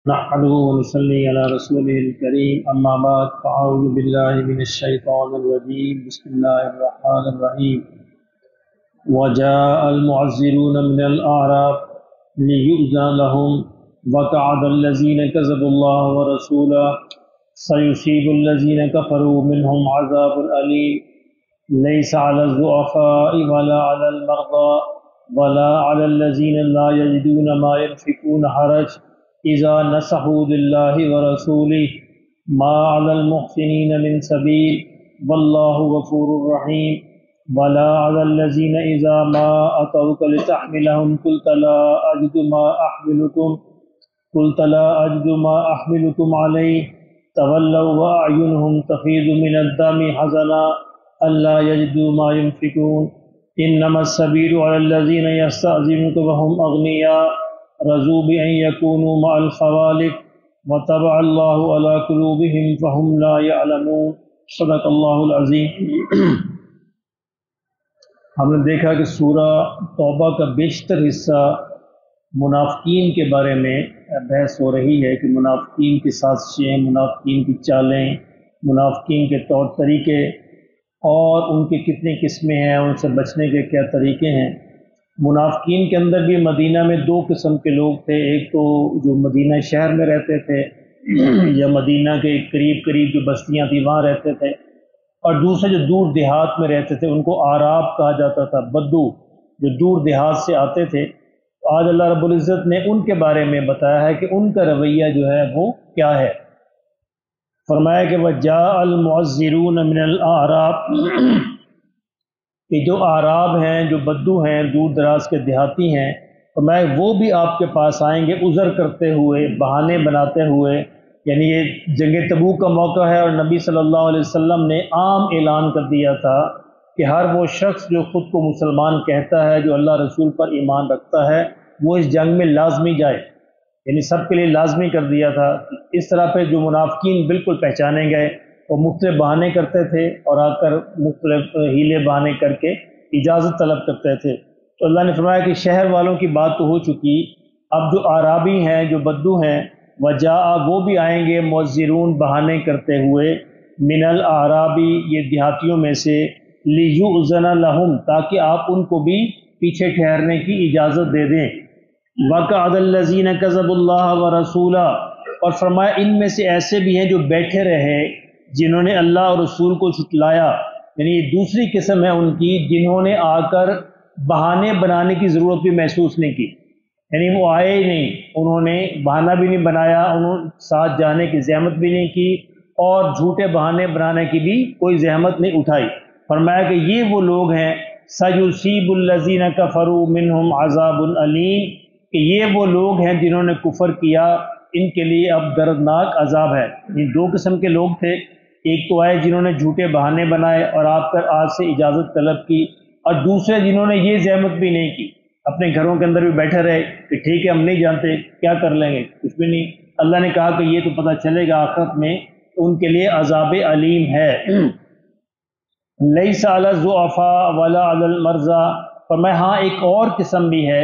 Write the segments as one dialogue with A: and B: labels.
A: نحمده ونصلي على رسوله الكريم أما بعد فأعوذ بالله من الشيطان الرجيم بسم الله الرحمن الرحيم وجاء المعذرون من الأعراب ليؤذن لهم وقعد الذين كذبوا الله ورسوله سيصيب الذين كفروا منهم عذاب أليم ليس على الضعفاء ولا على المرضى ولا على الذين لا يجدون ما ينفقون حرج إذا نصحوا لله ورسوله ما على المحسنين من سبيل والله غفور رحيم ولا على الذين إذا ما أتوك لتحملهم قلت لا أجد ما أحملكم عليه تولوا وأعينهم تفيض من الدم حزنا ألا يجدوا ما ينفقون إنما السبيل على الذين يستأذنونك وهم أغنياء رضوا بأن يكونوا مع الخوالف وطبع الله على قلوبهم فهم لا يعلمون صدق اللہ العظیم۔ ہم نے دیکھا کہ سورہ توبہ کا بیشتر حصہ منافقین کے بارے میں بحث ہو رہی ہے کہ منافقین کی سازشیں، منافقین کی چالیں، منافقین کے طور طریقے اور ان کی کتنی قسمیں ہیں، ان سے بچنے کے کیا طریقے ہیں۔ منافقین کے اندر بھی مدینہ میں دو قسم کے لوگ تھے، ایک تو جو مدینہ شہر میں رہتے تھے یا مدینہ کے قریب جو بستیاں تھیں وہاں رہتے تھے، اور دوسرے جو دور دیہات میں رہتے تھے ان کو اعراب کہا جاتا تھا، بدو جو دور دیہات سے آتے تھے۔ آج اللہ رب العزت نے ان کے بارے میں بتایا ہے کہ ان کا رویہ جو ہے وہ کیا ہے۔ فرمایا کہ وَجَاءَ الْمُعَذِّرُونَ مِنَ الْأَعْرَابِ، کہ جو اعراب ہیں، جو بدو ہیں، دور دراز کے دیہاتی ہیں، فرمایا وہ بھی آپ کے پاس آئیں گے عذر کرتے ہوئے، بہانے بناتے ہوئے۔ یعنی یہ جنگ تبوک کا موقع ہے اور نبی صلی اللہ علیہ وسلم نے عام اعلان کر دیا تھا کہ ہر وہ شخص جو خود کو مسلمان کہتا ہے، جو اللہ رسول پر ایمان رکھتا ہے، وہ اس جنگ میں لازمی جائے، یعنی سب کے لیے لازمی کر دیا تھا۔ اس طرح پہ جو منافقین بالکل پہچانے گئے، وہ مختلف بہانے کرتے تھے اور آ کر مختلف ہیلے بہانے کر کے اجازت طلب کرتے تھے۔ تو اللہ نے فرمایا کہ شہر والوں کی بات تو ہو چکی، اب جو اعرابی ہیں، جو بدو ہیں، وجاء وہ بھی آئیں گے معذرون بہانے کرتے ہوئے، من الاعرابی یہ دیہاتیوں میں سے، لیؤذن لہم تاکہ آپ ان کو بھی پیچھے ٹھہرنے کی اجازت دے دیں۔ وقعد الذین کذبوا اللہ ورسولہ، اور فرمایا ان میں سے ایسے بھی ہیں جو بیٹھے رہے جنہوں نے اللہ اور رسول کو جھٹلایا، یعنی یہ دوسری قسم ہے ان کی، جنہوں نے آ کر بہانے بنانے کی ضرورت بھی محسوس نہیں کی، یعنی وہ آئے ہی نہیں، انہوں نے بہانہ بھی نہیں بنایا، انہوں ساتھ جانے کی زحمت بھی نہیں کی اور جھوٹے بہانے بنانے کی بھی کوئی زحمت نہیں اٹھائی۔ فرمایا کہ یہ وہ لوگ ہیں سَيُصِيبُ الَّذِينَ كَفَرُوا مِنْهُمْ عَذَابٌ أَلِيمٌ، کہ یہ وہ لوگ ہیں جنہوں نے کفر کیا، ان کے لیے اب دردناک عذاب ہے۔ یہ دو قسم کے لوگ تھے، ایک تو آئے جنہوں نے جھوٹے بہانے بنائے اور آپ کر آج سے اجازت طلب کی، اور دوسرے جنہوں نے یہ زحمت بھی نہیں کی، اپنے گھروں کے اندر بھی بیٹھے رہے کہ ٹھیک ہے ہم نہیں جانتے کیا کر لیں گے، کچھ بھی نہیں۔ اللہ نے کہا کہ یہ تو پتہ چلے گا آخرت میں، ان کے لیے عذاب علیم ہے۔ لیس علی الضعفاء ولا علی المرضى، فرمایا ہاں ایک اور قسم بھی ہے،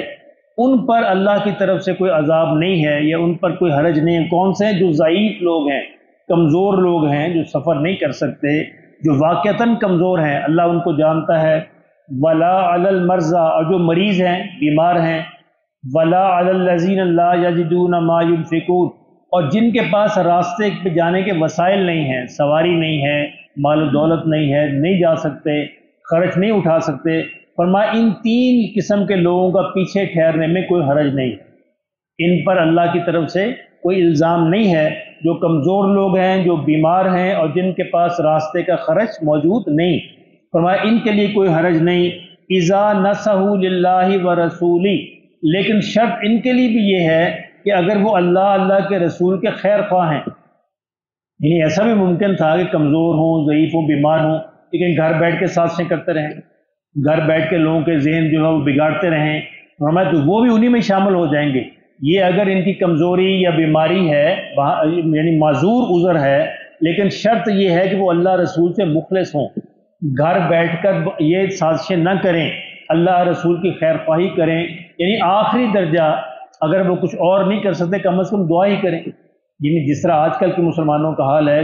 A: ان پر اللہ کی طرف سے کوئی عذاب نہیں ہے یا ان پر کوئی حرج نہیں ہے۔ کون سے ہیں؟ جو ضعیف لوگ ہیں، کمزور لوگ ہیں، جو سفر نہیں کر سکتے، جو واقعتاً کمزور ہیں، اللہ ان کو جانتا ہے۔ ولا علی المرضى، اور جو مریض ہیں، بیمار ہیں۔ ولا علی الذین لا یجدون ما ينفقون، اور جن کے پاس راستے پہ جانے کے وسائل نہیں ہیں، سواری نہیں ہے، مال و دولت نہیں ہے، نہیں جا سکتے، خرچ نہیں اٹھا سکتے۔ فرمایا ان تین قسم کے لوگوں کا پیچھے ٹھہرنے میں کوئی حرج نہیں، ان پر اللہ کی طرف سے کوئی الزام نہیں ہے۔ جو کمزور لوگ ہیں، جو بیمار ہیں اور جن کے پاس راستے کا خرچ موجود نہیں، فرمایا ان کے لیے کوئی حرج نہیں۔ اذا نصحوا للہ ورسولہ، لیکن شرط ان کے لیے بھی یہ ہے کہ اگر وہ اللہ کے رسول کے خیر خواہ ہیں، یعنی ایسا بھی ممکن تھا کہ کمزور ہوں، ضعیف ہوں، بیمار ہوں، لیکن گھر بیٹھ کے سازشیں کرتے رہیں، گھر بیٹھ کے لوگوں کے ذہن جو ہے وہ بگاڑتے رہیں، فرمایا تو وہ بھی انہی میں شامل ہو جائیں گے۔ یہ اگر ان کی کمزوری یا بیماری ہے، یعنی معذور عذر ہے، لیکن شرط یہ ہے کہ وہ اللہ رسول سے مخلص ہوں، گھر بیٹھ کر یہ سازشیں نہ کریں، اللہ رسول کی خیر خواہی کریں، یعنی آخری درجہ اگر وہ کچھ اور نہیں کر سکتے کم از کم دعا ہی کریں. یعنی جس طرح آج کل کے مسلمانوں کا حال ہے،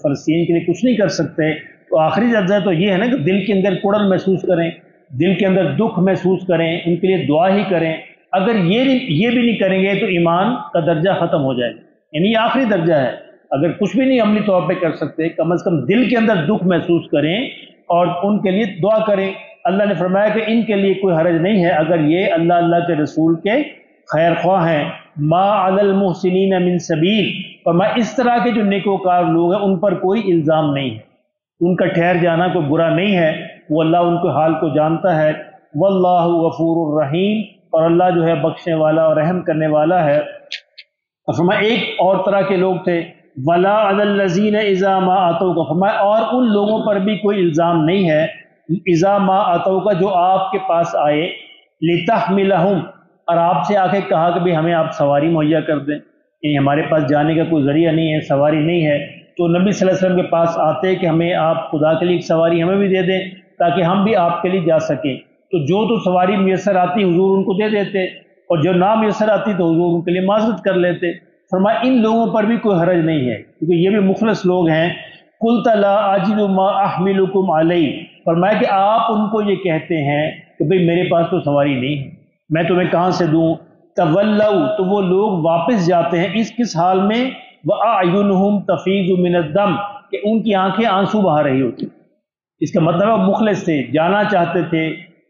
A: فلسطین کے لیے کچھ نہیں کر سکتے، تو آخری درجہ تو یہ ہے نا کہ دل کے اندر کڑن محسوس کریں، دل کے اندر دکھ محسوس کریں، ان کے لیے دعا ہی کریں. اگر یہ بھی نہیں کریں گے تو ایمان کا درجہ ختم ہو جائے گا. یعنی یہ آخری درجہ ہے. اگر کچھ بھی نہیں عملی طور پہ کر سکتے کم از کم دل کے اندر دکھ محسوس کریں اور ان کے لیے دعا کریں. اللہ نے فرمایا کہ ان کے لیے کوئی حرج نہیں ہے اگر یہ اللہ کے رسول کے خیر خواہ ہیں. ما علی المحسنین من سبیل، فرمایا اس طرح کے جو نیکوکار لوگ ہیں ان پر کوئی الزام نہیں ہے، ان کا ٹھہر جانا کوئی برا نہیں ہے، وہ اللہ ان کے حال کو جانتا ہے. واللہ غفور الرحیم، اور اللہ جو ہے بخشنے والا اور رحم کرنے والا ہے. فرمایا ایک اور طرح کے لوگ تھے، ولا علی الذین اذا ما اتوک، فرمایا اور ان لوگوں پر بھی کوئی الزام نہیں ہے اذا ما اتوک جو آپ کے پاس آئے، لتحملہم، اور آپ سے آ کے کہا کہ بھی ہمیں آپ سواری مہیا کر دیں، یعنی ہمارے پاس جانے کا کوئی ذریعہ نہیں ہے، سواری نہیں ہے، تو نبی صلی اللہ علیہ وسلم کے پاس آتے کہ ہمیں آپ خدا کے لیے ایک سواری ہمیں بھی دے دیں تاکہ ہم بھی آپ کے لیے جا سکیں. تو جو تو سواری میسر آتی حضور ان کو دے دیتے، اور جو نہ میسر آتی تو حضور ان کے لیے معذرت کر لیتے. فرمایا ان لوگوں پر بھی کوئی حرج نہیں ہے کیونکہ یہ بھی مخلص لوگ ہیں. قلت لا اجد ما احملکم علیہ، فرمایا کہ آپ ان کو یہ کہتے ہیں کہ بھئی میرے پاس تو سواری نہیں ہے، میں تمہیں کہاں سے دوں. تولوا، تو وہ لوگ واپس جاتے ہیں کس حال میں، واعینہم تفیض من الدم، کہ ان کی آنکھیں آنسو بہا رہی ہوتی. اس کا مطلب وہ مخلص تھے، جانا چاہتے تھے،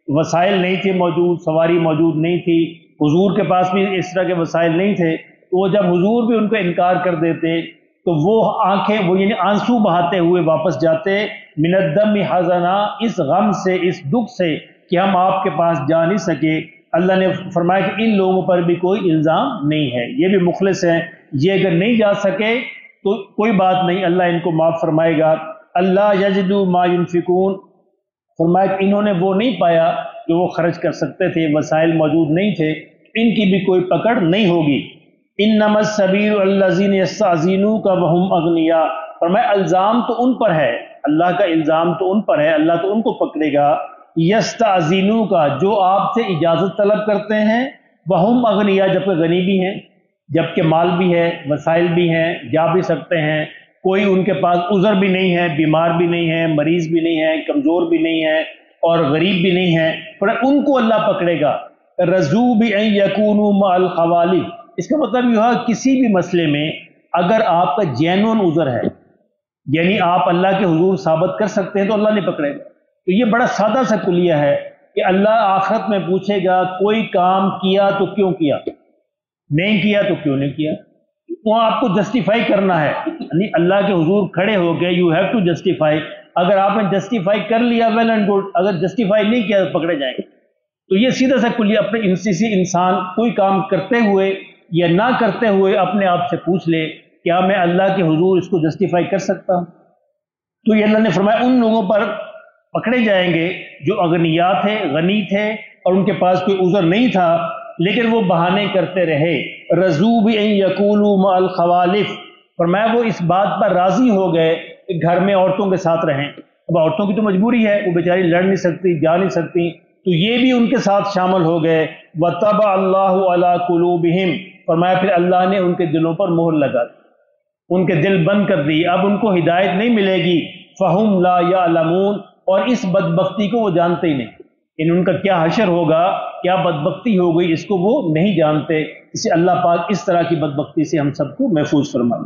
A: وسائل نہیں تھے موجود، سواری موجود نہیں تھی، حضور کے پاس بھی اس طرح کے وسائل نہیں تھے، تو وہ جب حضور بھی ان کو انکار کر دیتے تو وہ آنکھیں وہ یعنی آنسو بہاتے ہوئے واپس جاتے. من الدم حزنا، اس غم سے، اس دکھ سے کہ ہم آپ کے پاس جا نہیں سکے. اللہ نے فرمایا کہ ان لوگوں پر بھی کوئی الزام نہیں ہے، یہ بھی مخلص ہیں، یہ اگر نہیں جا سکے تو کوئی بات نہیں، اللہ ان کو معاف فرمائے گا. اللہ یجدوا ما ينفقون، فرمایا کہ انہوں نے وہ نہیں پایا جو وہ خرچ کر سکتے تھے، وسائل موجود نہیں تھے، ان کی بھی کوئی پکڑ نہیں ہوگی. انما السبیل الذین یستأذنونک وهم اغنیاء، فرمایا الزام تو ان پر ہے، اللہ کا الزام تو ان پر ہے، اللہ تو ان کو پکڑے گا. یستأذنونک، جو آپ سے اجازت طلب کرتے ہیں، وهم اغنیاء، جبکہ غنی بھی ہیں، جبکہ مال بھی ہے، وسائل بھی ہیں، جا بھی سکتے ہیں، کوئی ان کے پاس عذر بھی نہیں ہے، بیمار بھی نہیں ہے، مریض بھی نہیں ہے، کمزور بھی نہیں ہے اور غریب بھی نہیں ہے، پر ان کو اللہ پکڑے گا. رضوا بأن یکونوا مع الخوالف، اس کا مطلب یہ ہے کسی بھی مسئلے میں اگر آپ کا جینون عذر ہے، یعنی آپ اللہ کے حضور ثابت کر سکتے ہیں، تو اللہ نہیں پکڑے گا. تو یہ بڑا سادہ سا کلیہ ہے کہ اللہ آخرت میں پوچھے گا کوئی کام کیا تو کیوں کیا، نہیں کیا تو کیوں نہیں کیا. وہاں آپ کو جسٹیفائی کرنا ہے، یعنی اللہ کے حضور کھڑے ہو کے یو ہیو ٹو جسٹیفائی. اگر آپ نے جسٹیفائی کر لیا ویل اینڈ گڈ، اگر جسٹیفائی نہیں کیا تو پکڑے جائیں گے. تو یہ سیدھا سا کلیہ اپنے کسی انسان کوئی کام کرتے ہوئے یا نہ کرتے ہوئے اپنے آپ سے پوچھ لے کیا میں اللہ کے حضور اس کو جسٹیفائی کر سکتا ہوں. تو یہ اللہ نے فرمایا ان لوگوں پر پکڑے جائیں گے جو اغنیاء تھے، غنی تھے اور ان کے پاس کوئی عذر نہیں تھا لیکن وہ بہانے کرتے رہے. رضوا بأن یکونوا مع الخوالف، فرمایا وہ اس بات پر راضی ہو گئے کہ گھر میں عورتوں کے ساتھ رہیں. اب عورتوں کی تو مجبوری ہے، وہ بیچاری لڑ نہیں سکتی، جا نہیں سکتی، تو یہ بھی ان کے ساتھ شامل ہو گئے. وَطَبَعَ اللَّهُ عَلَىٰ قُلُوبِهِمْ، فرمایا پھر اللہ نے ان کے دلوں پر مہر لگا دی، ان کے دل بند کر دی، اب ان کو ہدایت نہیں ملے گی. فَهُمْ لَا يَعْلَمُونَ، اور اس بدبختی کو وہ جانتے ہی نہیں، ان کا کیا حشر ہوگا، کیا بدبختی ہوگی، اس کو وہ نہیں جانتے. اسے اللہ پاک اس طرح کی بدبختی سے ہم سب کو محفوظ فرمائے.